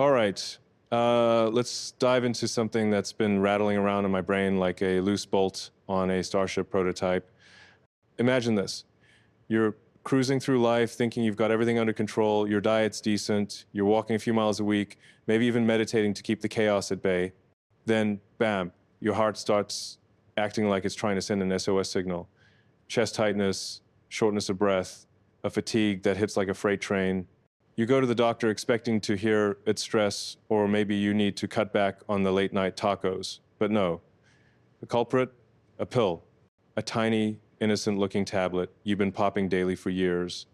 All right, let's dive into something that's been rattling around in my brain like a loose bolt on a Starship prototype. Imagine this. You're cruising through life thinking you've got everything under control, your diet's decent, you're walking a few miles a week, maybe even meditating to keep the chaos at bay. Then, bam, your heart starts acting like it's trying to send an SOS signal. Chest tightness, shortness of breath, a fatigue that hits like a freight train. You go to the doctor expecting to hear it's stress, or maybe you need to cut back on the late night tacos. But no. The culprit? A pill. A tiny, innocent looking tablet you've been popping daily for years.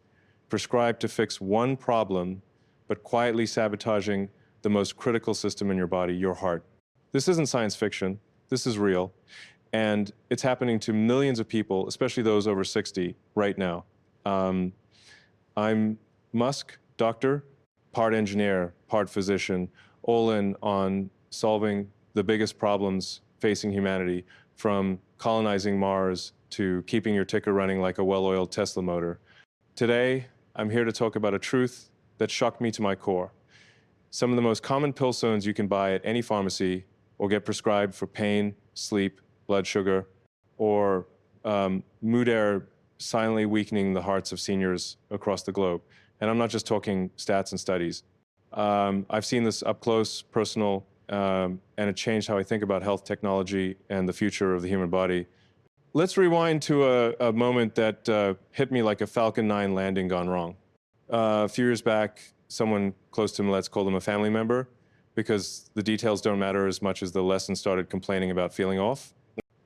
Prescribed to fix one problem, but quietly sabotaging the most critical system in your body, your heart. This isn't science fiction. This is real. And it's happening to millions of people, especially those over 60, right now. I'm Musk Dr, part engineer, part physician, all in on solving the biggest problems facing humanity, from colonizing Mars to keeping your ticker running like a well-oiled Tesla motor. Today, I'm here to talk about a truth that shocked me to my core. Some of the most common pill zones you can buy at any pharmacy or get prescribed for pain, sleep, blood sugar, or mood air silently weakening the hearts of seniors across the globe. And I'm not just talking stats and studies. I've seen this up close, personal, and it changed how I think about health technology and the future of the human body. Let's rewind to a moment that hit me like a Falcon 9 landing gone wrong. A few years back, someone close to me, let's call them a family member, because the details don't matter as much as the lesson, started complaining about feeling off.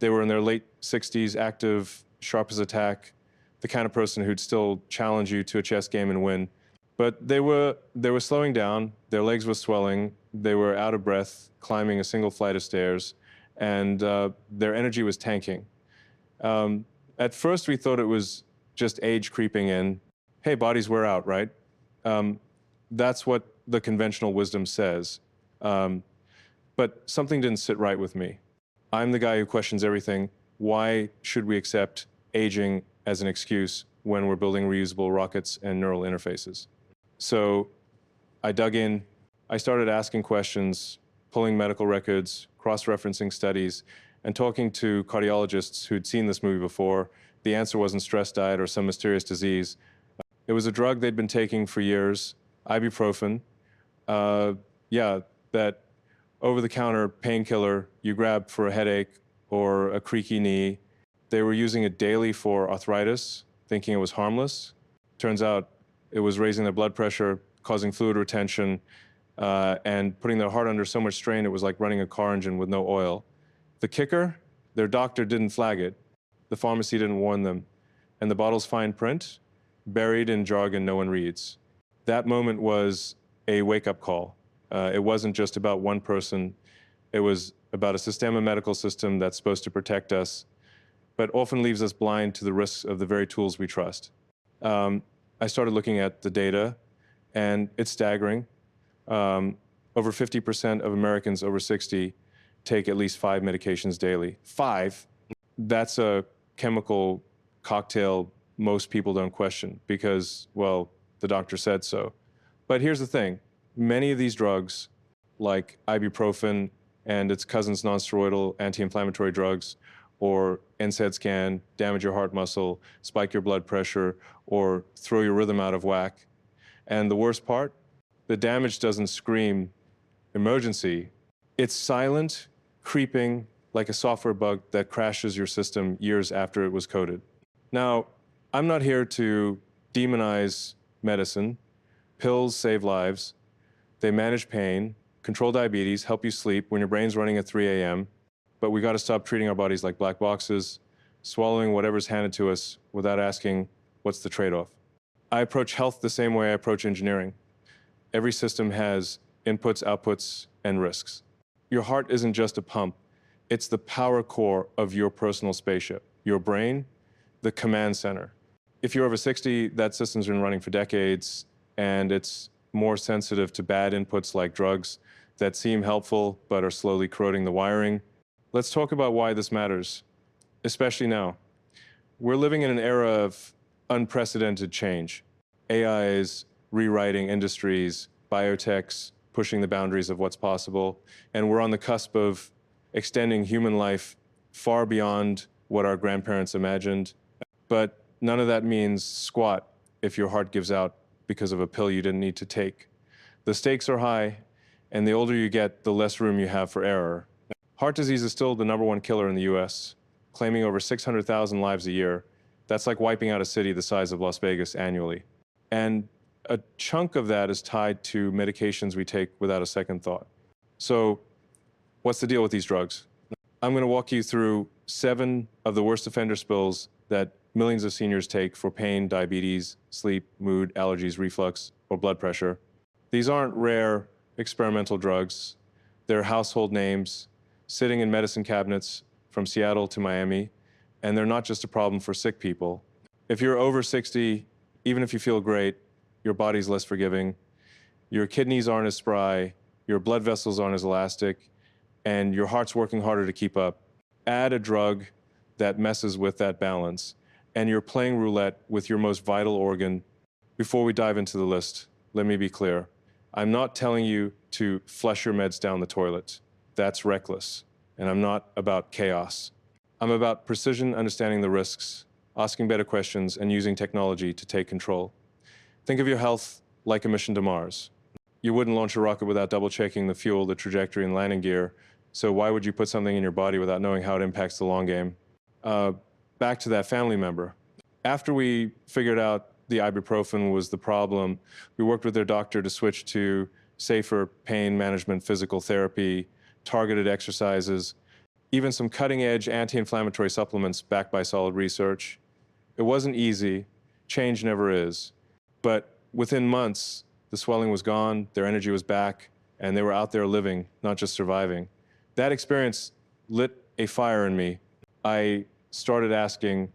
They were in their late 60s, active, sharp as a tack, the kind of person who'd still challenge you to a chess game and win. But they were slowing down, their legs were swelling, they were out of breath, climbing a single flight of stairs, and their energy was tanking. At first, we thought it was just age creeping in. Hey, bodies wear out, right? That's what the conventional wisdom says. But something didn't sit right with me. I'm the guy who questions everything. Why should we accept aging as an excuse when we're building reusable rockets and neural interfaces? So I dug in, I started asking questions, pulling medical records, cross-referencing studies, and talking to cardiologists who'd seen this movie before. The answer wasn't stress diet or some mysterious disease. It was a drug they'd been taking for years, ibuprofen. That over-the-counter painkiller you grab for a headache or a creaky knee. They were using it daily for arthritis, thinking it was harmless. Turns out it was raising their blood pressure, causing fluid retention, and putting their heart under so much strain it was like running a car engine with no oil. The kicker? Their doctor didn't flag it. The pharmacy didn't warn them. And the bottle's fine print? Buried in jargon no one reads. That moment was a wake-up call. It wasn't just about one person. It was about a system, a medical system that's supposed to protect us, but often leaves us blind to the risks of the very tools we trust. I started looking at the data, and it's staggering. Over 50% of Americans over 60 take at least 5 medications daily. 5? That's a chemical cocktail most people don't question because, well, the doctor said so. But here's the thing. Many of these drugs, like ibuprofen and its cousins non-steroidal anti-inflammatory drugs, or NSAID scan, damage your heart muscle, spike your blood pressure, or throw your rhythm out of whack. And the worst part, the damage doesn't scream emergency. It's silent, creeping like a software bug that crashes your system years after it was coded. Now, I'm not here to demonize medicine. Pills save lives. They manage pain, control diabetes, help you sleep when your brain's running at 3 a.m. But we got to stop treating our bodies like black boxes, swallowing whatever's handed to us without asking, what's the trade-off? I approach health the same way I approach engineering. Every system has inputs, outputs, and risks. Your heart isn't just a pump. It's the power core of your personal spaceship. Your brain, the command center. If you're over 60, that system's been running for decades, and it's more sensitive to bad inputs like drugs that seem helpful but are slowly corroding the wiring. Let's talk about why this matters, especially now. We're living in an era of unprecedented change. AI is rewriting industries, biotechs, pushing the boundaries of what's possible, and we're on the cusp of extending human life far beyond what our grandparents imagined. But none of that means squat if your heart gives out because of a pill you didn't need to take. The stakes are high, and the older you get, the less room you have for error. Heart disease is still the #1 killer in the US, claiming over 600,000 lives a year. That's like wiping out a city the size of Las Vegas annually. And a chunk of that is tied to medications we take without a second thought. So what's the deal with these drugs? I'm going to walk you through 7 of the worst offender spills that millions of seniors take for pain, diabetes, sleep, mood, allergies, reflux, or blood pressure. These aren't rare experimental drugs. They're household names sitting in medicine cabinets from Seattle to Miami, and they're not just a problem for sick people. If you're over 60, even if you feel great, your body's less forgiving, your kidneys aren't as spry, your blood vessels aren't as elastic, and your heart's working harder to keep up. Add a drug that messes with that balance, and you're playing roulette with your most vital organ. Before we dive into the list, let me be clear. I'm not telling you to flush your meds down the toilet. That's reckless, and I'm not about chaos. I'm about precision, understanding the risks, asking better questions, and using technology to take control. Think of your health like a mission to Mars. You wouldn't launch a rocket without double-checking the fuel, the trajectory, and landing gear, so why would you put something in your body without knowing how it impacts the long game? Back to that family member. After we figured out the ibuprofen was the problem, we worked with their doctor to switch to safer pain management, physical therapy, targeted exercises, even some cutting-edge anti-inflammatory supplements backed by solid research. It wasn't easy. Change never is. But within months, the swelling was gone, their energy was back, and they were out there living, not just surviving. That experience lit a fire in me. I started asking,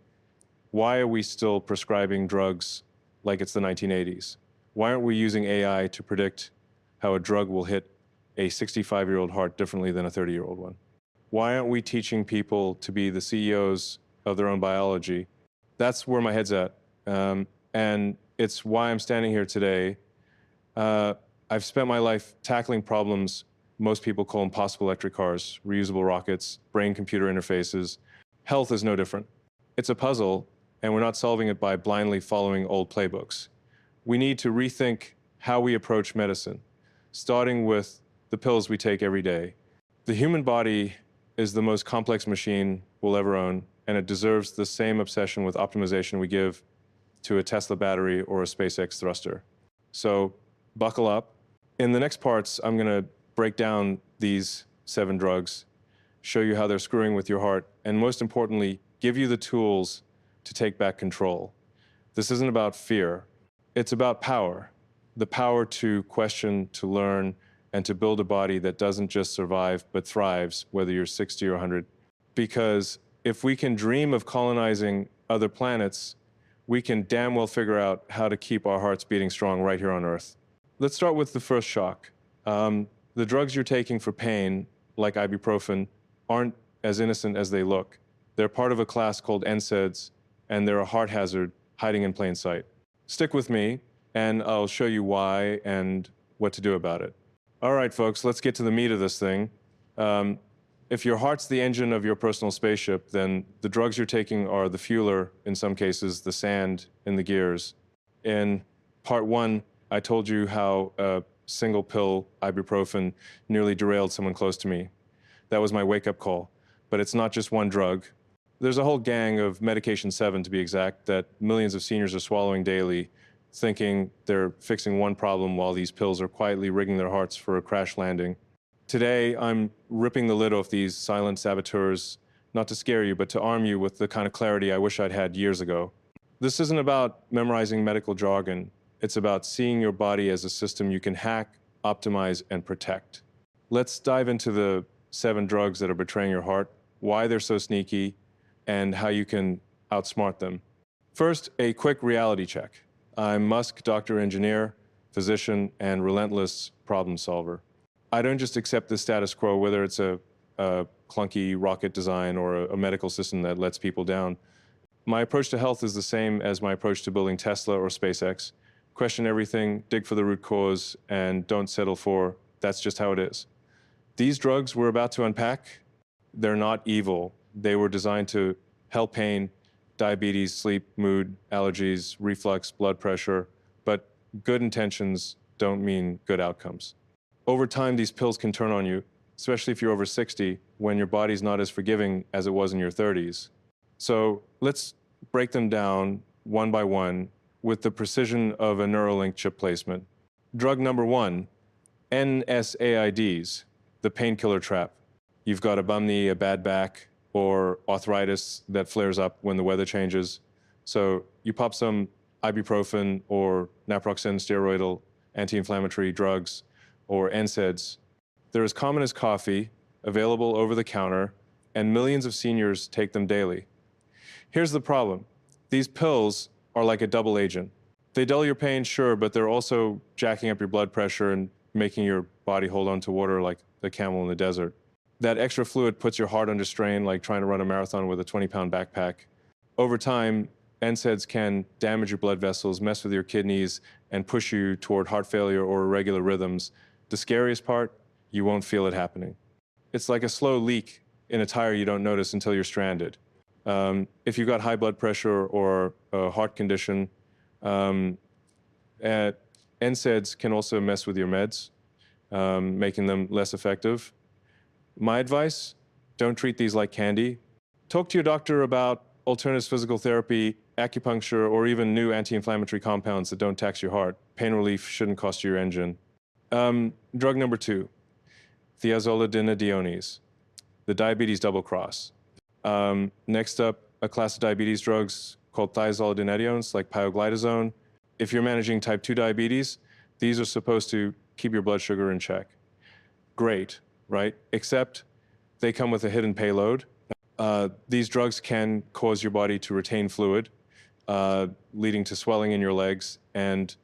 why are we still prescribing drugs like it's the 1980s? Why aren't we using AI to predict how a drug will hit a 65-year-old heart differently than a 30-year-old one? Why aren't we teaching people to be the CEOs of their own biology? That's where my head's at. And it's why I'm standing here today. I've spent my life tackling problems most people call impossible: electric cars, reusable rockets, brain-computer interfaces. Health is no different. It's a puzzle, and we're not solving it by blindly following old playbooks. We need to rethink how we approach medicine, starting with the pills we take every day. The human body is the most complex machine we'll ever own, and it deserves the same obsession with optimization we give to a Tesla battery or a SpaceX thruster. So buckle up. In the next parts, I'm going to break down these 7 drugs, show you how they're screwing with your heart, and most importantly, give you the tools to take back control. This isn't about fear. It's about power. The power to question, to learn, and to build a body that doesn't just survive, but thrives, whether you're 60 or 100. Because if we can dream of colonizing other planets, we can damn well figure out how to keep our hearts beating strong right here on Earth. Let's start with the first shock. The drugs you're taking for pain, like ibuprofen, aren't as innocent as they look. They're part of a class called NSAIDs, and they're a heart hazard hiding in plain sight. Stick with me, and I'll show you why and what to do about it. All right, folks, let's get to the meat of this thing. If your heart's the engine of your personal spaceship, then the drugs you're taking are the fueler, in some cases, the sand in the gears. In part 1, I told you how a single pill ibuprofen nearly derailed someone close to me. That was my wake-up call. But it's not just one drug. There's a whole gang of medication 7, to be exact, that millions of seniors are swallowing daily, thinking they're fixing one problem while these pills are quietly rigging their hearts for a crash landing. Today, I'm ripping the lid off these silent saboteurs, not to scare you, but to arm you with the kind of clarity I wish I'd had years ago. This isn't about memorizing medical jargon. It's about seeing your body as a system you can hack, optimize, and protect. Let's dive into the 7 drugs that are betraying your heart, why they're so sneaky, and how you can outsmart them. First, a quick reality check. I'm Musk Dr. Engineer, physician, and relentless problem solver. I don't just accept the status quo, whether it's a clunky rocket design or a medical system that lets people down. My approach to health is the same as my approach to building Tesla or SpaceX. Question everything, dig for the root cause, and don't settle for That's just how it is. These drugs we're about to unpack, they're not evil. They were designed to help pain, diabetes, sleep, mood, allergies, reflux, blood pressure, but good intentions don't mean good outcomes. Over time, these pills can turn on you, especially if you're over 60, when your body's not as forgiving as it was in your 30s. So let's break them down one by one with the precision of a Neuralink chip placement. Drug number one, NSAIDs, the painkiller trap. You've got a bum knee, a bad back, or arthritis that flares up when the weather changes. So you pop some ibuprofen or naproxen steroidal anti-inflammatory drugs or NSAIDs. They're as common as coffee, available over the counter, and millions of seniors take them daily. Here's the problem. These pills are like a double agent. They dull your pain, sure, but they're also jacking up your blood pressure and making your body hold on to water like the camel in the desert. That extra fluid puts your heart under strain, like trying to run a marathon with a 20-pound backpack. Over time, NSAIDs can damage your blood vessels, mess with your kidneys, and push you toward heart failure or irregular rhythms. The scariest part, you won't feel it happening. It's like a slow leak in a tire you don't notice until you're stranded. If you've got high blood pressure or a heart condition, NSAIDs can also mess with your meds, making them less effective. My advice, don't treat these like candy. Talk to your doctor about alternative physical therapy, acupuncture, or even new anti-inflammatory compounds that don't tax your heart. Pain relief shouldn't cost you your engine. Drug number two, thiazolidinediones, the diabetes double cross. Next up, a class of diabetes drugs called thiazolidinediones, like pioglitazone. If you're managing type 2 diabetes, these are supposed to keep your blood sugar in check. Great, right? Except they come with a hidden payload. These drugs can cause your body to retain fluid, leading to swelling in your legs and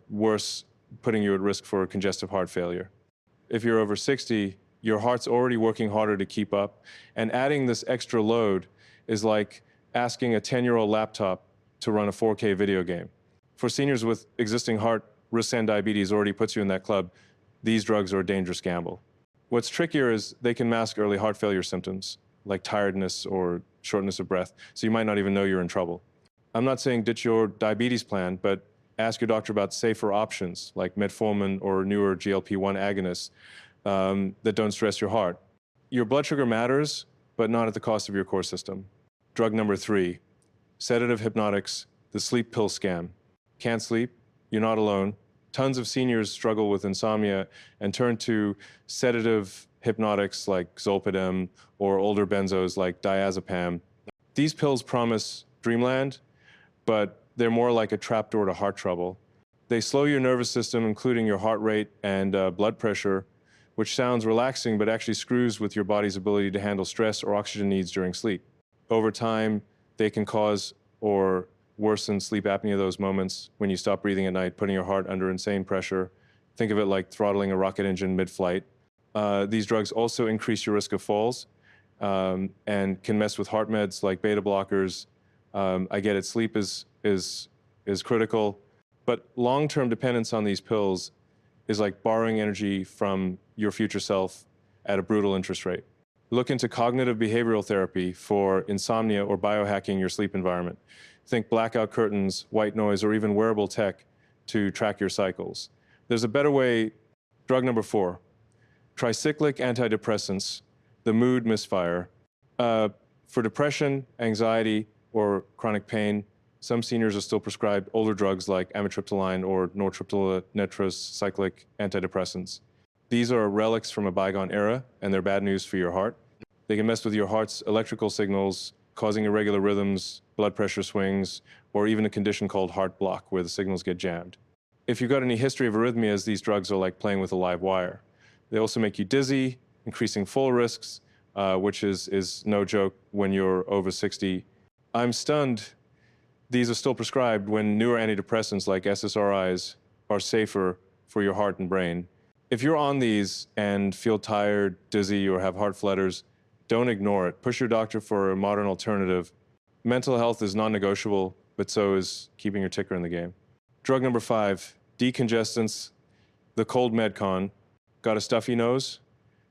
worse, putting you at risk for congestive heart failure. If you're over 60, your heart's already working harder to keep up, and adding this extra load is like asking a 10-year-old laptop to run a 4K video game. For seniors with existing heart risk and diabetes already puts you in that club, these drugs are a dangerous gamble. What's trickier is they can mask early heart failure symptoms, like tiredness or shortness of breath, so you might not even know you're in trouble. I'm not saying ditch your diabetes plan, but ask your doctor about safer options, like metformin or newer GLP-1 agonists that don't stress your heart. Your blood sugar matters, but not at the cost of your core system. Drug number three, sedative hypnotics, the sleep pill scam. Can't sleep? You're not alone. Tons of seniors struggle with insomnia and turn to sedative hypnotics like zolpidem or older benzos like diazepam. These pills promise dreamland, but they're more like a trapdoor to heart trouble. They slow your nervous system, including your heart rate and blood pressure, which sounds relaxing, but actually screws with your body's ability to handle stress or oxygen needs during sleep. Over time, they can cause or worsen sleep apnea, those moments when you stop breathing at night, putting your heart under insane pressure. Think of it like throttling a rocket engine mid-flight. These drugs also increase your risk of falls and can mess with heart meds like beta blockers. I get it, sleep is critical, but long-term dependence on these pills is like borrowing energy from your future self at a brutal interest rate. Look into cognitive behavioral therapy for insomnia or biohacking your sleep environment. Think blackout curtains, white noise, or even wearable tech to track your cycles. There's a better way. Drug number four, tricyclic antidepressants, the mood misfire. For depression, anxiety, or chronic pain, some seniors are still prescribed older drugs like amitriptyline or nortriptyl cyclic antidepressants. These are relics from a bygone era, and they're bad news for your heart. They can mess with your heart's electrical signals, causing irregular rhythms, blood pressure swings, or even a condition called heart block, where the signals get jammed. If you've got any history of arrhythmias, these drugs are like playing with a live wire. They also make you dizzy, increasing fall risks, which is no joke when you're over 60. I'm stunned these are still prescribed when newer antidepressants like SSRIs are safer for your heart and brain. If you're on these and feel tired, dizzy, or have heart flutters, don't ignore it. Push your doctor for a modern alternative. Mental health is non-negotiable, but so is keeping your ticker in the game. Drug number five, decongestants, the cold medcon. Got a stuffy nose?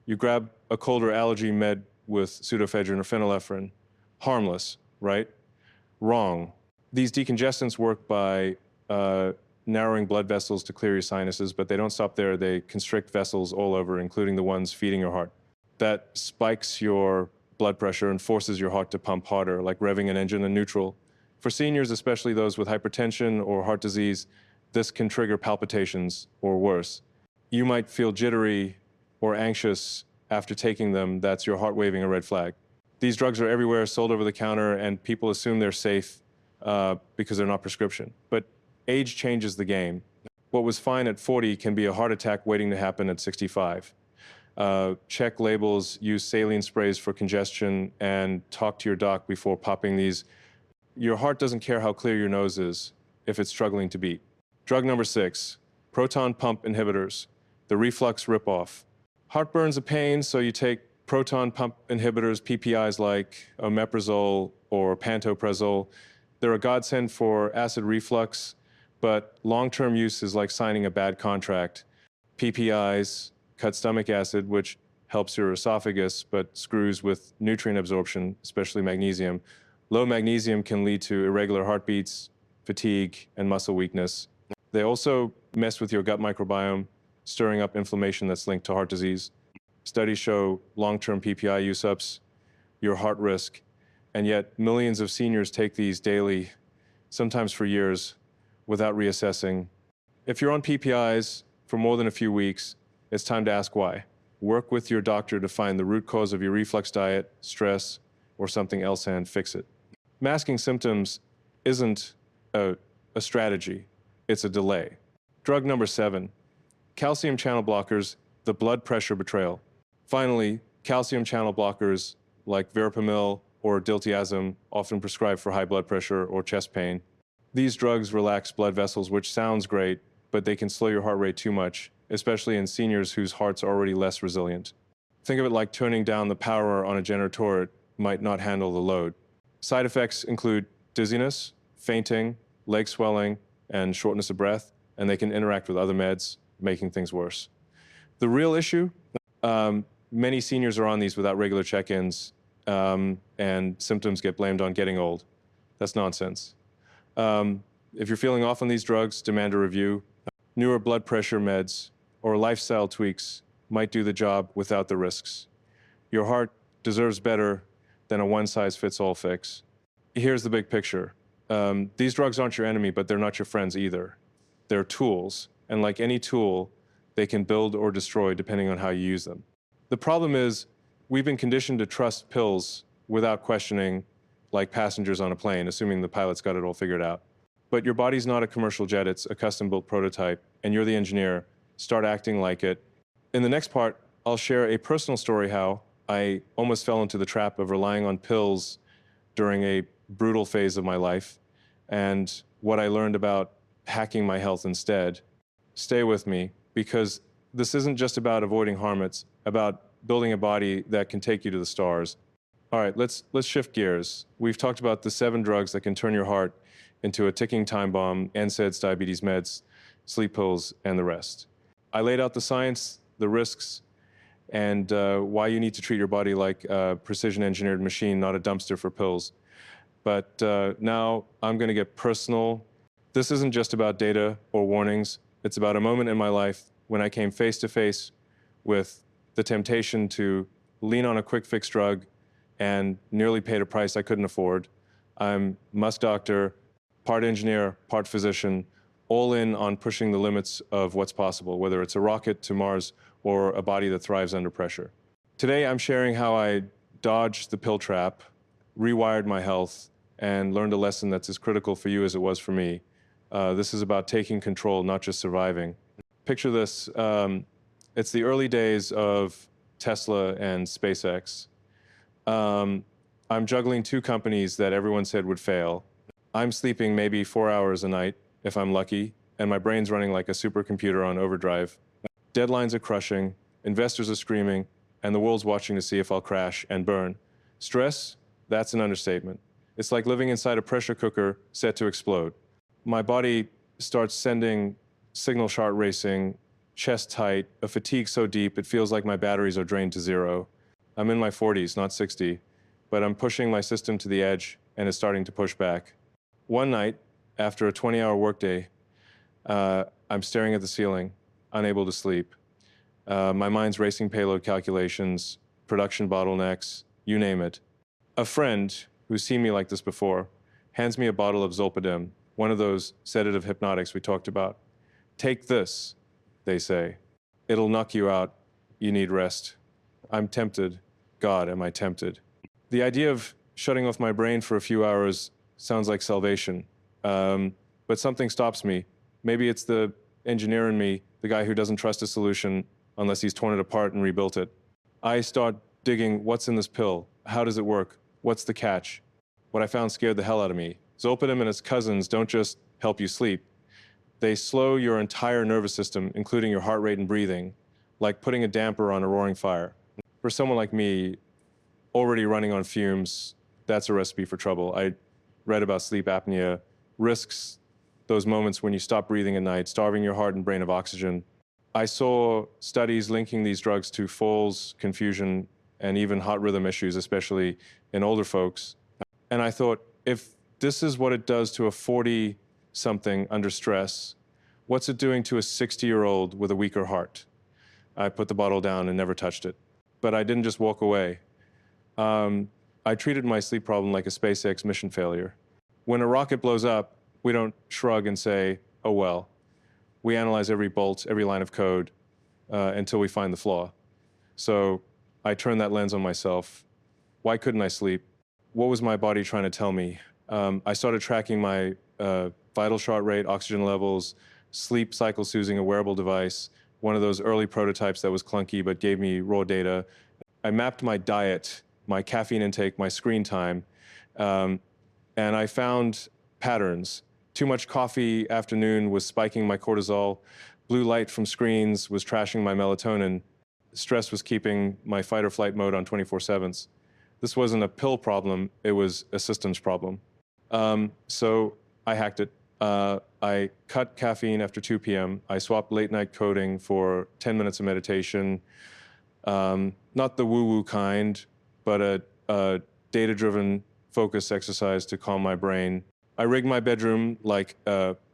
You grab a cold or allergy med with pseudoephedrine or phenylephrine. Harmless, right? Wrong. These decongestants work by narrowing blood vessels to clear your sinuses, but they don't stop there. They constrict vessels all over, including the ones feeding your heart. That spikes your blood pressure and forces your heart to pump harder, like revving an engine in neutral. For seniors, especially those with hypertension or heart disease, this can trigger palpitations or worse. You might feel jittery or anxious after taking them. That's your heart waving a red flag. These drugs are everywhere, sold over the counter, and people assume they're safe because they're not prescription. But age changes the game. What was fine at 40 can be a heart attack waiting to happen at 65. Check labels, use saline sprays for congestion, and talk to your doc before popping these. Your heart doesn't care how clear your nose is if it's struggling to beat. Drug number 6, proton pump inhibitors, the reflux ripoff. Heartburn's a pain, so you take proton pump inhibitors, PPIs like omeprazole or pantoprazole. They're a godsend for acid reflux, but long-term use is like signing a bad contract. PPIs cut stomach acid, which helps your esophagus, but screws with nutrient absorption, especially magnesium. Low magnesium can lead to irregular heartbeats, fatigue, and muscle weakness. They also mess with your gut microbiome, stirring up inflammation that's linked to heart disease. Studies show long-term PPI use-ups, your heart risk, and yet millions of seniors take these daily, sometimes for years, without reassessing. If you're on PPIs for more than a few weeks, it's time to ask why. Work with your doctor to find the root cause of your reflux diet, stress, or something else and fix it. Masking symptoms isn't a strategy, it's a delay. Drug number 7, calcium channel blockers, the blood pressure betrayal. Finally, calcium channel blockers like verapamil or diltiazem, often prescribed for high blood pressure or chest pain. These drugs relax blood vessels, which sounds great, but they can slow your heart rate too much, especially in seniors whose hearts are already less resilient. Think of it like turning down the power on a generator. It might not handle the load. Side effects include dizziness, fainting, leg swelling, and shortness of breath, and they can interact with other meds, making things worse. The real issue, many seniors are on these without regular check-ins, and symptoms get blamed on getting old. That's nonsense. If you're feeling off on these drugs, demand a review. Newer blood pressure meds or lifestyle tweaks might do the job without the risks. Your heart deserves better than a one-size-fits-all fix. Here's the big picture. These drugs aren't your enemy, but they're not your friends either. They're tools, and like any tool, they can build or destroy depending on how you use them. The problem is, we've been conditioned to trust pills without questioning, like passengers on a plane, assuming the pilot's got it all figured out. But your body's not a commercial jet, it's a custom-built prototype, and you're the engineer. Start acting like it. In the next part, I'll share a personal story how I almost fell into the trap of relying on pills during a brutal phase of my life, and what I learned about hacking my health instead. Stay with me, because this isn't just about avoiding harm, it's about building a body that can take you to the stars. All right, let's shift gears. We've talked about the 7 drugs that can turn your heart into a ticking time bomb: NSAIDs, diabetes meds, sleep pills, and the rest. I laid out the science, the risks, and why you need to treat your body like a precision-engineered machine, not a dumpster for pills. But now I'm going to get personal. This isn't just about data or warnings. It's about a moment in my life when I came face to face with the temptation to lean on a quick fix drug and nearly paid a price I couldn't afford. I'm Musk Doctor, part engineer, part physician, all in on pushing the limits of what's possible, whether it's a rocket to Mars or a body that thrives under pressure. Today, I'm sharing how I dodged the pill trap, rewired my health, and learned a lesson that's as critical for you as it was for me. This is about taking control, not just surviving. Picture this. It's the early days of Tesla and SpaceX. I'm juggling 2 companies that everyone said would fail. I'm sleeping maybe 4 hours a night, if I'm lucky, and my brain's running like a supercomputer on overdrive. Deadlines are crushing, investors are screaming, and the world's watching to see if I'll crash and burn. Stress? That's an understatement. It's like living inside a pressure cooker set to explode. My body starts sending signal chart racing, chest tight, a fatigue so deep it feels like my batteries are drained to zero. I'm in my 40s, not 60, but I'm pushing my system to the edge and it's starting to push back. One night, after a 20-hour workday, I'm staring at the ceiling, unable to sleep. My mind's racing payload calculations, production bottlenecks, you name it. A friend who's seen me like this before hands me a bottle of Zolpidem, one of those sedative hypnotics we talked about. Take this, they say. It'll knock you out. You need rest. I'm tempted. God, am I tempted. The idea of shutting off my brain for a few hours sounds like salvation. But something stops me. Maybe it's the engineer in me, the guy who doesn't trust a solution unless he's torn it apart and rebuilt it. I start digging, what's in this pill? How does it work? What's the catch? What I found scared the hell out of me. Zolpidem and its cousins don't just help you sleep. They slow your entire nervous system, including your heart rate and breathing, like putting a damper on a roaring fire. For someone like me, already running on fumes, that's a recipe for trouble. I read about sleep apnea, risks those moments when you stop breathing at night, starving your heart and brain of oxygen. I saw studies linking these drugs to falls, confusion, and even heart rhythm issues, especially in older folks. And I thought, if this is what it does to a 40-something under stress, what's it doing to a 60-year-old with a weaker heart? I put the bottle down and never touched it. But I didn't just walk away. I treated my sleep problem like a SpaceX mission failure. When a rocket blows up, we don't shrug and say, oh well. We analyze every bolt, every line of code, until we find the flaw. So I turned that lens on myself. Why couldn't I sleep? What was my body trying to tell me? I started tracking my vital heart rate, oxygen levels, sleep cycles using a wearable device, one of those early prototypes that was clunky but gave me raw data. I mapped my diet, my caffeine intake, my screen time, and I found patterns. Too much coffee afternoon was spiking my cortisol. Blue light from screens was trashing my melatonin. Stress was keeping my fight or flight mode on 24/7s. This wasn't a pill problem, it was a systems problem. So I hacked it. I cut caffeine after 2 p.m. I swapped late night coding for 10 minutes of meditation. Not the woo-woo kind, but a data-driven focus exercise to calm my brain. I rigged my bedroom like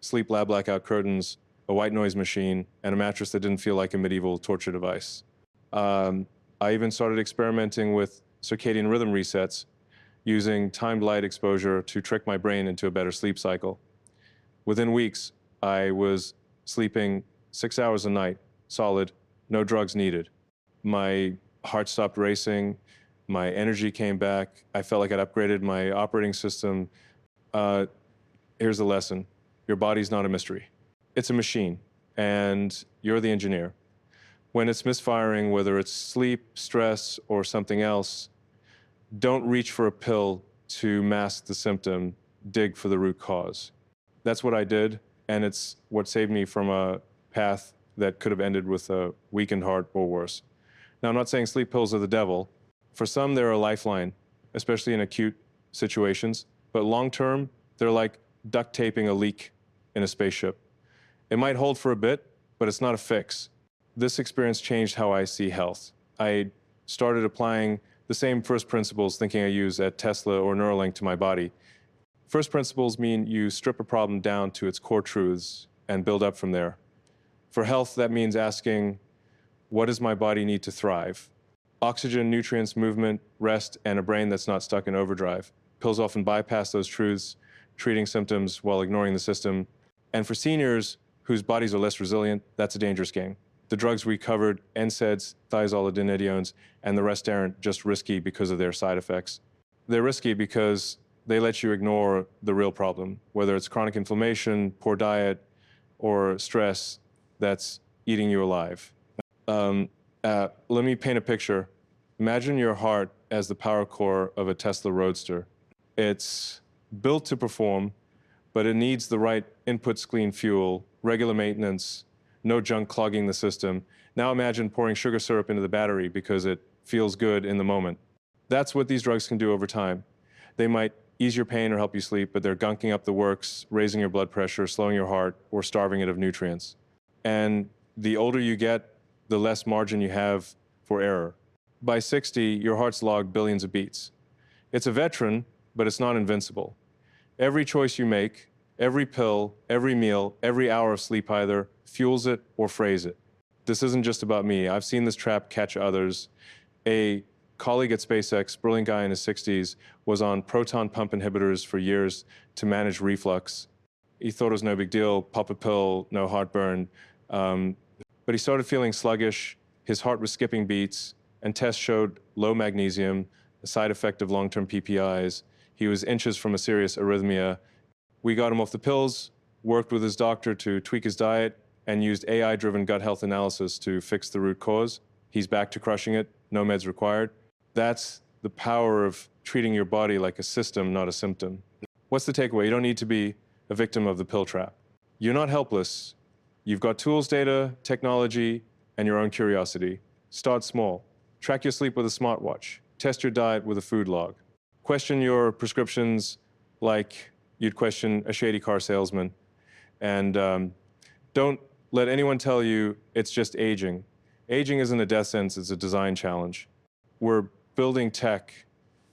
sleep lab blackout curtains, a white noise machine, and a mattress that didn't feel like a medieval torture device. I even started experimenting with circadian rhythm resets, using timed light exposure to trick my brain into a better sleep cycle. Within weeks, I was sleeping 6 hours a night, solid, no drugs needed. My heart stopped racing, my energy came back, I felt like I'd upgraded my operating system. Here's the lesson. Your body's not a mystery. It's a machine, and you're the engineer. When it's misfiring, whether it's sleep, stress, or something else, don't reach for a pill to mask the symptom, dig for the root cause. That's what I did, and it's what saved me from a path that could have ended with a weakened heart or worse. Now, I'm not saying sleep pills are the devil. For some, they're a lifeline, especially in acute situations, but long-term, they're like duct taping a leak in a spaceship. It might hold for a bit, but it's not a fix. This experience changed how I see health. I started applying the same first principles thinking I use at Tesla or Neuralink to my body. First principles mean you strip a problem down to its core truths and build up from there. For health, that means asking, what does my body need to thrive? Oxygen, nutrients, movement, rest, and a brain that's not stuck in overdrive. Pills often bypass those truths, treating symptoms while ignoring the system. And for seniors whose bodies are less resilient, that's a dangerous game. The drugs we covered, NSAIDs, thiazolidinediones, and the rest aren't just risky because of their side effects. They're risky because they let you ignore the real problem, whether it's chronic inflammation, poor diet, or stress that's eating you alive. Let me paint a picture. Imagine your heart as the power core of a Tesla Roadster. It's built to perform, but it needs the right inputs, clean fuel, regular maintenance, no junk clogging the system. Now imagine pouring sugar syrup into the battery because it feels good in the moment. That's what these drugs can do over time. They might ease your pain or help you sleep, but they're gunking up the works, raising your blood pressure, slowing your heart, or starving it of nutrients. And the older you get, the less margin you have for error. By 60, your heart's logged billions of beats. It's a veteran, but it's not invincible. Every choice you make, every pill, every meal, every hour of sleep either fuels it or frays it. This isn't just about me. I've seen this trap catch others. A colleague at SpaceX, brilliant guy in his 60s, was on proton pump inhibitors for years to manage reflux. He thought it was no big deal, pop a pill, no heartburn. But he started feeling sluggish, his heart was skipping beats, and tests showed low magnesium, a side effect of long-term PPIs. He was inches from a serious arrhythmia. We got him off the pills, worked with his doctor to tweak his diet, and used AI-driven gut health analysis to fix the root cause. He's back to crushing it, no meds required. That's the power of treating your body like a system, not a symptom. What's the takeaway? You don't need to be a victim of the pill trap. You're not helpless. You've got tools, data, technology, and your own curiosity. Start small. Track your sleep with a smartwatch. Test your diet with a food log. Question your prescriptions like you'd question a shady car salesman. And don't let anyone tell you it's just aging. Aging isn't a death sentence, it's a design challenge. We're building tech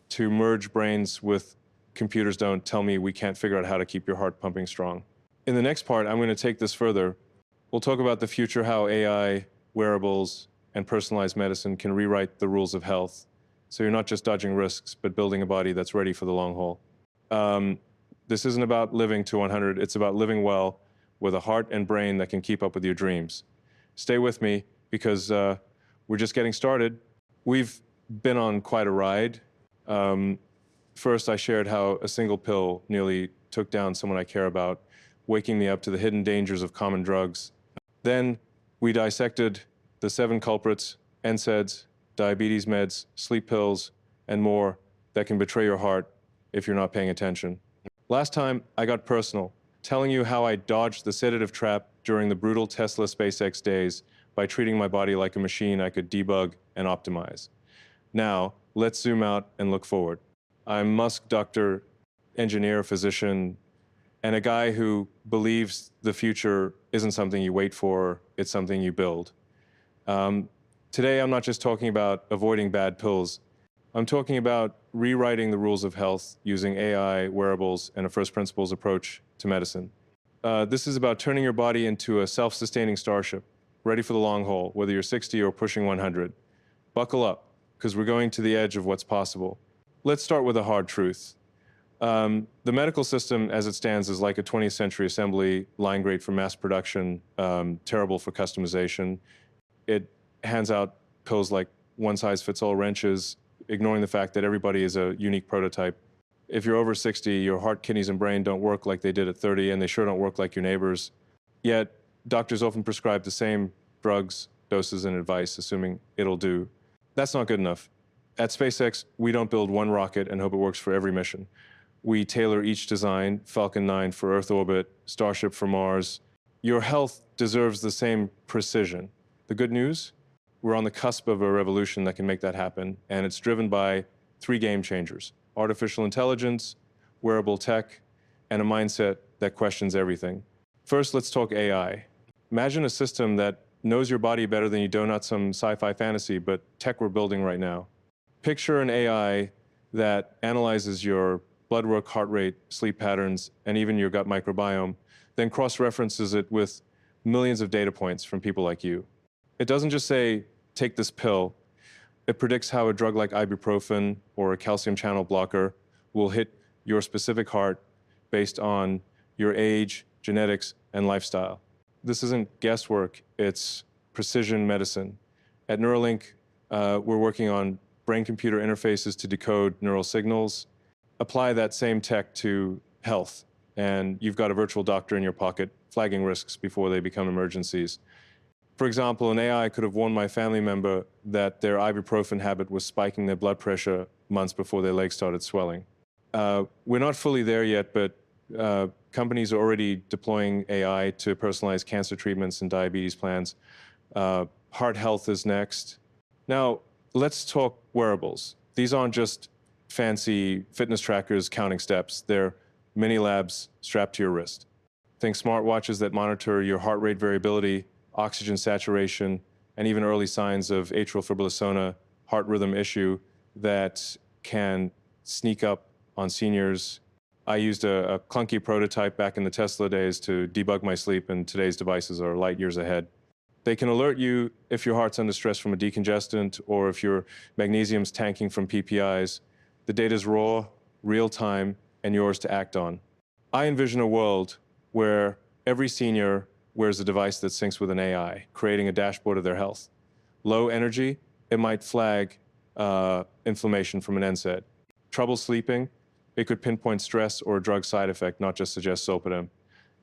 to merge brains with computers. Don't tell me we can't figure out how to keep your heart pumping strong. In the next part, I'm going to take this further. We'll talk about the future, how AI, wearables, and personalized medicine can rewrite the rules of health. So you're not just dodging risks, but building a body that's ready for the long haul. This isn't about living to 100, it's about living well with a heart and brain that can keep up with your dreams. Stay with me because we're just getting started. We've been on quite a ride. First, I shared how a single pill nearly took down someone I care about, waking me up to the hidden dangers of common drugs. Then we dissected the 7 culprits, NSAIDs, diabetes meds, sleep pills, and more that can betray your heart if you're not paying attention. Last time, I got personal, telling you how I dodged the sedative trap during the brutal Tesla SpaceX days by treating my body like a machine I could debug and optimize. Now, let's zoom out and look forward. I'm Musk Dr, engineer, physician, and a guy who believes the future isn't something you wait for, it's something you build. Today, I'm not just talking about avoiding bad pills. I'm talking about rewriting the rules of health using AI, wearables, and a first principles approach to medicine. This is about turning your body into a self-sustaining starship, ready for the long haul, whether you're 60 or pushing 100. Buckle up, because we're going to the edge of what's possible. Let's start with a hard truth. The medical system, as it stands, is like a 20th century assembly line, great for mass production, terrible for customization. It hands out pills like one-size-fits-all wrenches, ignoring the fact that everybody is a unique prototype. If you're over 60, your heart, kidneys, and brain don't work like they did at 30, and they sure don't work like your neighbors. Yet, doctors often prescribe the same drugs, doses, and advice, assuming it'll do. That's not good enough. At SpaceX, we don't build one rocket and hope it works for every mission. We tailor each design, Falcon 9 for Earth orbit, Starship for Mars. Your health deserves the same precision. The good news? We're on the cusp of a revolution that can make that happen, and it's driven by 3 game changers: artificial intelligence, wearable tech, and a mindset that questions everything. First, let's talk AI. Imagine a system that knows your body better than you do, not some sci-fi fantasy, but tech we're building right now. Picture an AI that analyzes your blood work, heart rate, sleep patterns, and even your gut microbiome, then cross-references it with millions of data points from people like you. It doesn't just say, take this pill. It predicts how a drug like ibuprofen or a calcium channel blocker will hit your specific heart based on your age, genetics, and lifestyle. This isn't guesswork, it's precision medicine. At Neuralink, we're working on brain-computer interfaces to decode neural signals. Apply that same tech to health, and you've got a virtual doctor in your pocket flagging risks before they become emergencies. For example, an AI could have warned my family member that their ibuprofen habit was spiking their blood pressure months before their legs started swelling. We're not fully there yet, but companies are already deploying AI to personalize cancer treatments and diabetes plans. Heart health is next. Now, let's talk wearables. These aren't just fancy fitness trackers counting steps. They're mini labs strapped to your wrist. Think smartwatches that monitor your heart rate variability oxygen saturation, and even early signs of atrial fibrillation, heart rhythm issue that can sneak up on seniors. I used a clunky prototype back in the Tesla days to debug my sleep, and today's devices are light years ahead. They can alert you if your heart's under stress from a decongestant or if your magnesium's tanking from PPIs. The data's raw, real time, and yours to act on. I envision a world where every senior wears a device that syncs with an AI, creating a dashboard of their health. Low energy, it might flag inflammation from an NSAID. Trouble sleeping, it could pinpoint stress or a drug side effect, not just suggest Zolpidem.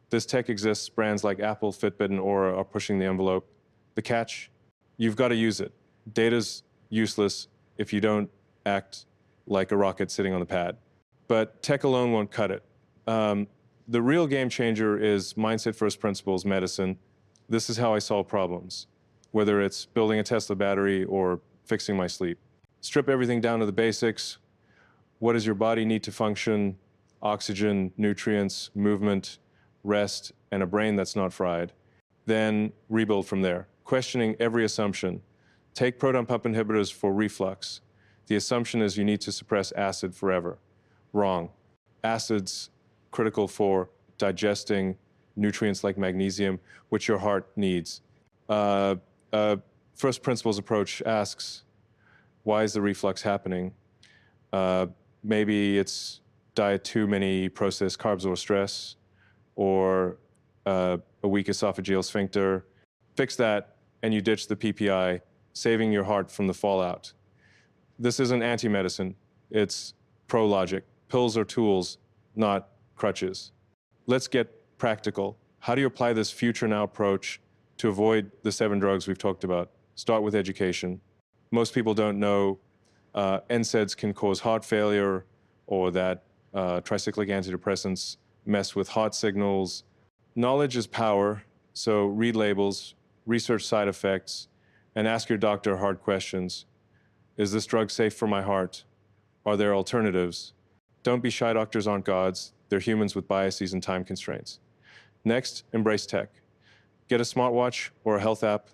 This tech exists. Brands like Apple, Fitbit, and Aura are pushing the envelope. The catch, you've got to use it. Data's useless if you don't act like a rocket sitting on the pad. But tech alone won't cut it. The real game changer is mindset first principles medicine. This is how I solve problems, whether it's building a Tesla battery or fixing my sleep. Strip everything down to the basics. What does your body need to function? Oxygen, nutrients, movement, rest, and a brain that's not fried. Then rebuild from there, questioning every assumption. Take proton pump inhibitors for reflux. The assumption is you need to suppress acid forever. Wrong. Acid's critical for digesting nutrients like magnesium, which your heart needs. First principles approach asks, why is the reflux happening? Maybe it's diet too many processed carbs or stress, or a weak esophageal sphincter. Fix that, and you ditch the PPI, saving your heart from the fallout. This isn't anti-medicine, it's pro-logic. Pills are tools, not crutches. Let's get practical. How do you apply this future now approach to avoid the 7 drugs we've talked about? Start with education. Most people don't know NSAIDs can cause heart failure, or that tricyclic antidepressants mess with heart signals. Knowledge is power, so read labels, research side effects, and ask your doctor hard questions. Is this drug safe for my heart? Are there alternatives? Don't be shy, doctors aren't gods. They're humans with biases and time constraints. Next, embrace tech. Get a smartwatch or a health app,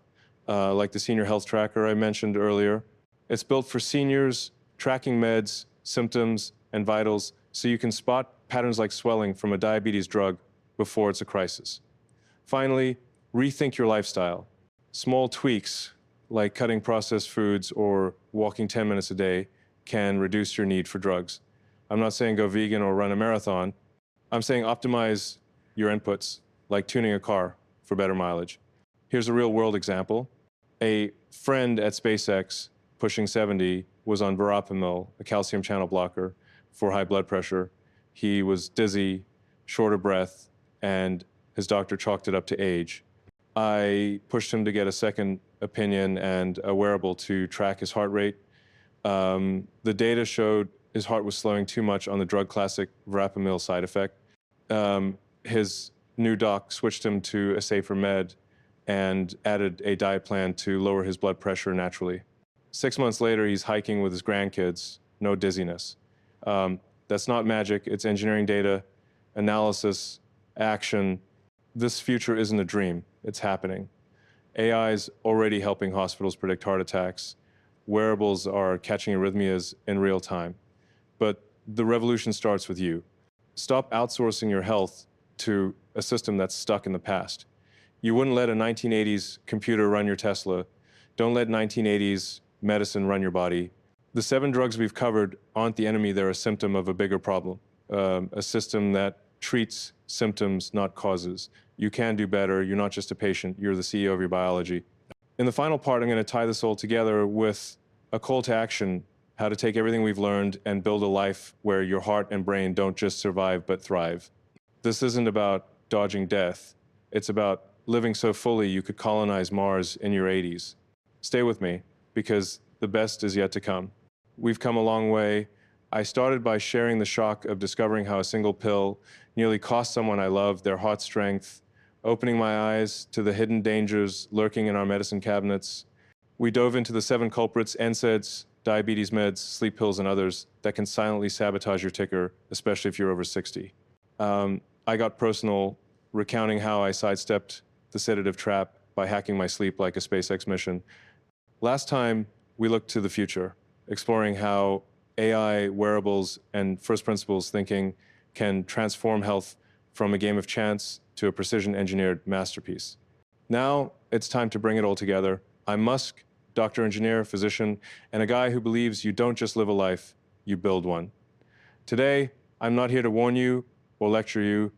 like the Senior Health Tracker I mentioned earlier. It's built for seniors, tracking meds, symptoms, and vitals, so you can spot patterns like swelling from a diabetes drug before it's a crisis. Finally, rethink your lifestyle. Small tweaks, like cutting processed foods or walking 10 minutes a day, can reduce your need for drugs. I'm not saying go vegan or run a marathon. I'm saying optimize your inputs, like tuning a car for better mileage. Here's a real-world example. A friend at SpaceX, pushing 70, was on verapamil, a calcium channel blocker, for high blood pressure. He was dizzy, short of breath, and his doctor chalked it up to age. I pushed him to get a second opinion and a wearable to track his heart rate. The data showed his heart was slowing too much on the drug classic verapamil side effect. His new doc switched him to a safer med and added a diet plan to lower his blood pressure naturally. 6 months later, he's hiking with his grandkids, no dizziness. That's not magic, it's engineering data, analysis, action. This future isn't a dream, it's happening. AI is already helping hospitals predict heart attacks. Wearables are catching arrhythmias in real time. But the revolution starts with you. Stop outsourcing your health to a system that's stuck in the past. You wouldn't let a 1980s computer run your Tesla. Don't let 1980s medicine run your body. The 7 drugs we've covered aren't the enemy, they're a symptom of a bigger problem. A system that treats symptoms, not causes. You can do better, you're not just a patient, you're the CEO of your biology. In the final part, I'm going to tie this all together with a call to action, how to take everything we've learned and build a life where your heart and brain don't just survive but thrive. This isn't about dodging death, it's about living so fully you could colonize Mars in your 80s. Stay with me, because the best is yet to come. We've come a long way. I started by sharing the shock of discovering how a single pill nearly cost someone I love their heart strength, opening my eyes to the hidden dangers lurking in our medicine cabinets. We dove into the 7 culprits: NSAIDs, diabetes meds, sleep pills, and others that can silently sabotage your ticker, especially if you're over 60. I got personal, recounting how I sidestepped the sedative trap by hacking my sleep like a SpaceX mission. Last time, we looked to the future, exploring how AI, wearables, and first principles thinking can transform health from a game of chance to a precision-engineered masterpiece. Now, it's time to bring it all together. I'm Musk, doctor, engineer, physician, and a guy who believes you don't just live a life, you build one. Today, I'm not here to warn you or lecture you.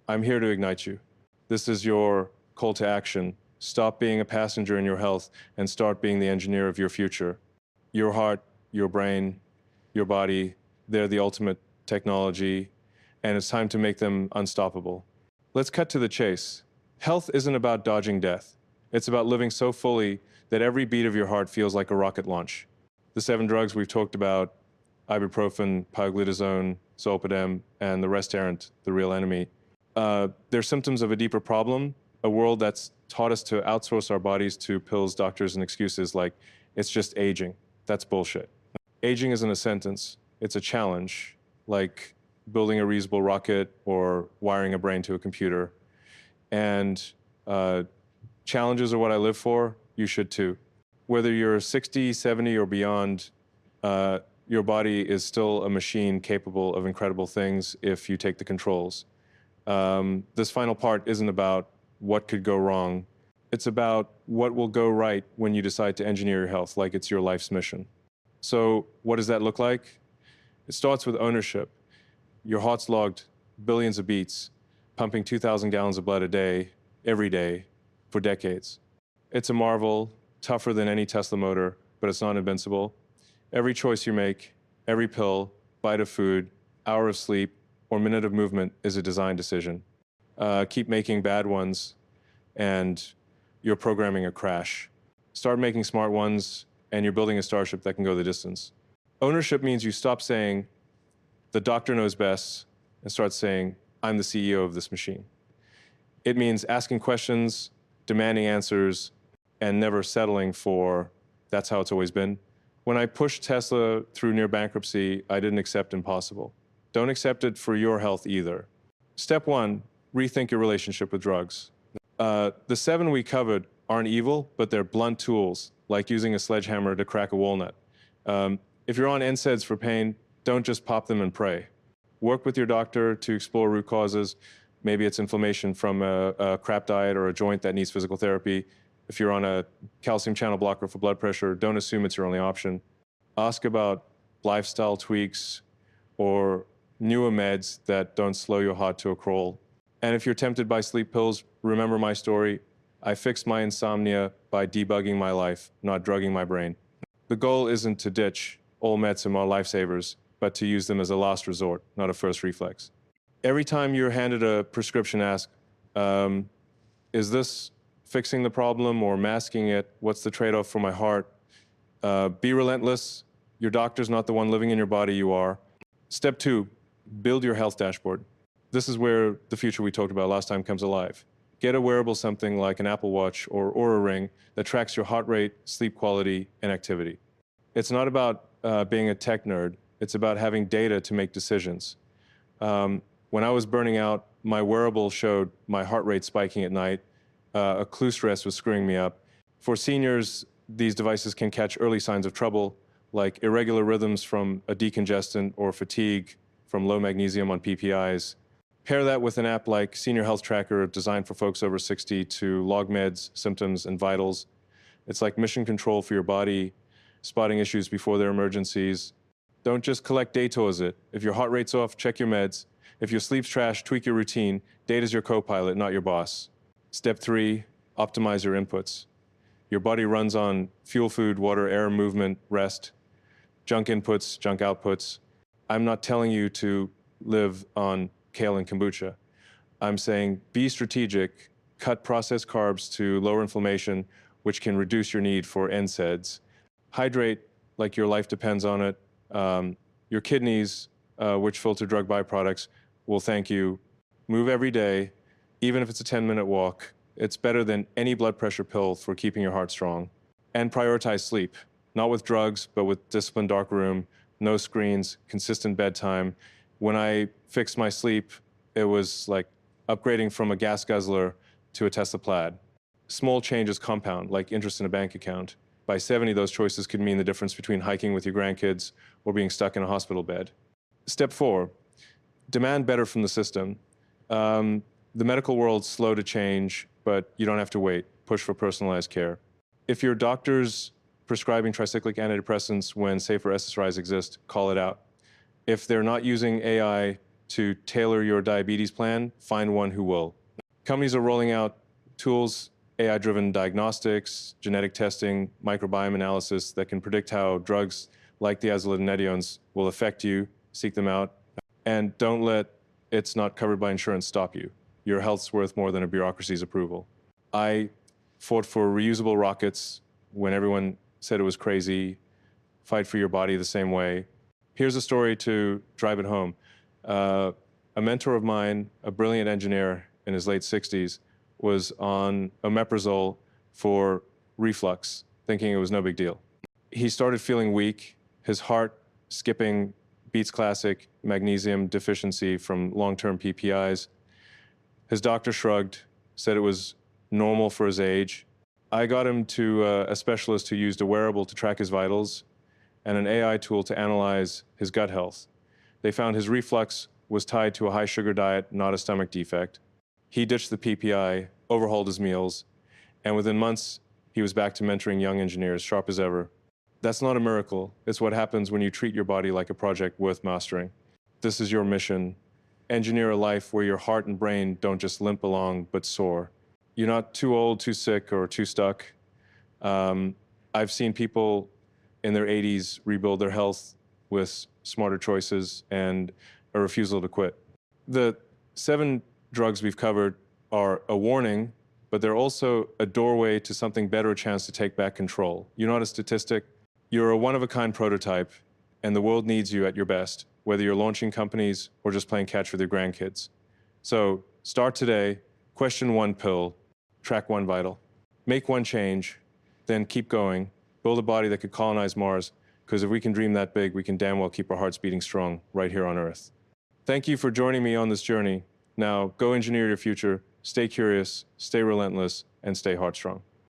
I'm here to ignite you. This is your call to action. Stop being a passenger in your health and start being the engineer of your future. Your heart, your brain, your body, they're the ultimate technology, and it's time to make them unstoppable. Let's cut to the chase. Health isn't about dodging death. It's about living so fully that every beat of your heart feels like a rocket launch. The 7 drugs we've talked about, ibuprofen, pioglitazone, zolpidem, and the rest aren't the real enemy. They're symptoms of a deeper problem, a world that's taught us to outsource our bodies to pills, doctors, and excuses like, it's just aging. That's bullshit. Aging isn't a sentence, it's a challenge, like building a reusable rocket or wiring a brain to a computer. And challenges are what I live for, you should too. Whether you're 60, 70, or beyond, your body is still a machine capable of incredible things if you take the controls. This final part isn't about what could go wrong. It's about what will go right when you decide to engineer your health like it's your life's mission. So what does that look like? It starts with ownership. Your heart's logged billions of beats, pumping 2,000 gallons of blood a day, every day, for decades. It's a marvel, tougher than any Tesla motor, but it's not invincible. Every choice you make, every pill, bite of food, hour of sleep, or minute of movement is a design decision. Keep making bad ones, and you're programming a crash. Start making smart ones, and you're building a starship that can go the distance. Ownership means you stop saying, the doctor knows best, and start saying, I'm the CEO of this machine. It means asking questions, demanding answers, and never settling for, that's how it's always been. When I pushed Tesla through near bankruptcy, I didn't accept impossible. Don't accept it for your health either. Step 1, rethink your relationship with drugs. The 7 we covered aren't evil, but they're blunt tools, like using a sledgehammer to crack a walnut. If you're on NSAIDs for pain, don't just pop them and pray. Work with your doctor to explore root causes. Maybe it's inflammation from a crap diet or a joint that needs physical therapy. If you're on a calcium channel blocker for blood pressure, don't assume it's your only option. Ask about lifestyle tweaks or newer meds that don't slow your heart to a crawl. And if you're tempted by sleep pills, remember my story. I fixed my insomnia by debugging my life, not drugging my brain. The goal isn't to ditch all medicine or lifesavers, but to use them as a last resort, not a first reflex. Every time you're handed a prescription, ask, is this fixing the problem or masking it? What's the trade-off for my heart? Be relentless. Your doctor's not the one living in your body, you are. Step 2, build your health dashboard. This is where the future we talked about last time comes alive. Get a wearable, something like an Apple Watch or Oura Ring that tracks your heart rate, sleep quality, and activity. It's not about being a tech nerd. It's about having data to make decisions. When I was burning out, my wearable showed my heart rate spiking at night. A clue stress was screwing me up. For seniors, these devices can catch early signs of trouble, like irregular rhythms from a decongestant or fatigue from low magnesium on PPIs. Pair that with an app like Senior Health Tracker, designed for folks over 60 to log meds, symptoms, and vitals. It's like mission control for your body, spotting issues before they're emergencies. Don't just collect data it. If your heart rate's off, check your meds. If your sleep's trash, tweak your routine. Data's your co-pilot, not your boss. Step 3, optimize your inputs. Your body runs on fuel, food, water, air, movement, rest. Junk inputs, junk outputs. I'm not telling you to live on kale and kombucha. I'm saying be strategic, cut processed carbs to lower inflammation, which can reduce your need for NSAIDs. Hydrate like your life depends on it. Your kidneys, which filter drug byproducts, will thank you. Move every day, even if it's a 10-minute walk. It's better than any blood pressure pill for keeping your heart strong. And prioritize sleep, not with drugs, but with disciplined dark room, no screens, consistent bedtime. When I fixed my sleep, it was like upgrading from a gas guzzler to a Tesla Plaid. Small changes compound, like interest in a bank account. By 70, those choices could mean the difference between hiking with your grandkids or being stuck in a hospital bed. Step 4, demand better from the system. The medical world's slow to change, but you don't have to wait. Push for personalized care. If your doctor's prescribing tricyclic antidepressants when safer SSRIs exist, call it out. If they're not using AI to tailor your diabetes plan, find one who will. Companies are rolling out tools, AI-driven diagnostics, genetic testing, microbiome analysis that can predict how drugs like the diazolidinediones will affect you. Seek them out. And don't let it's not covered by insurance stop you. Your health's worth more than a bureaucracy's approval. I fought for reusable rockets when everyone said it was crazy. Fight for your body the same way. Here's a story to drive it home. A mentor of mine, a brilliant engineer in his late 60s, was on omeprazole for reflux, thinking it was no big deal. He started feeling weak, his heart skipping beats classic, magnesium deficiency from long-term PPIs. His doctor shrugged, said it was normal for his age. I got him to a specialist who used a wearable to track his vitals and an AI tool to analyze his gut health. They found his reflux was tied to a high sugar diet, not a stomach defect. He ditched the PPI, overhauled his meals, and within months, he was back to mentoring young engineers, sharp as ever. That's not a miracle. It's what happens when you treat your body like a project worth mastering. This is your mission. Engineer a life where your heart and brain don't just limp along, but soar. You're not too old, too sick, or too stuck. I've seen people in their 80s rebuild their health with smarter choices and a refusal to quit. The 7 drugs we've covered are a warning, but they're also a doorway to something better, a chance to take back control. You're not a statistic. You're a one-of-a-kind prototype, and the world needs you at your best, whether you're launching companies or just playing catch with your grandkids. So start today, question 1 pill, track 1 vital. Make 1 change, then keep going. Build a body that could colonize Mars, because if we can dream that big, we can damn well keep our hearts beating strong right here on Earth. Thank you for joining me on this journey. Now, go engineer your future, stay curious, stay relentless, and stay heartstrong.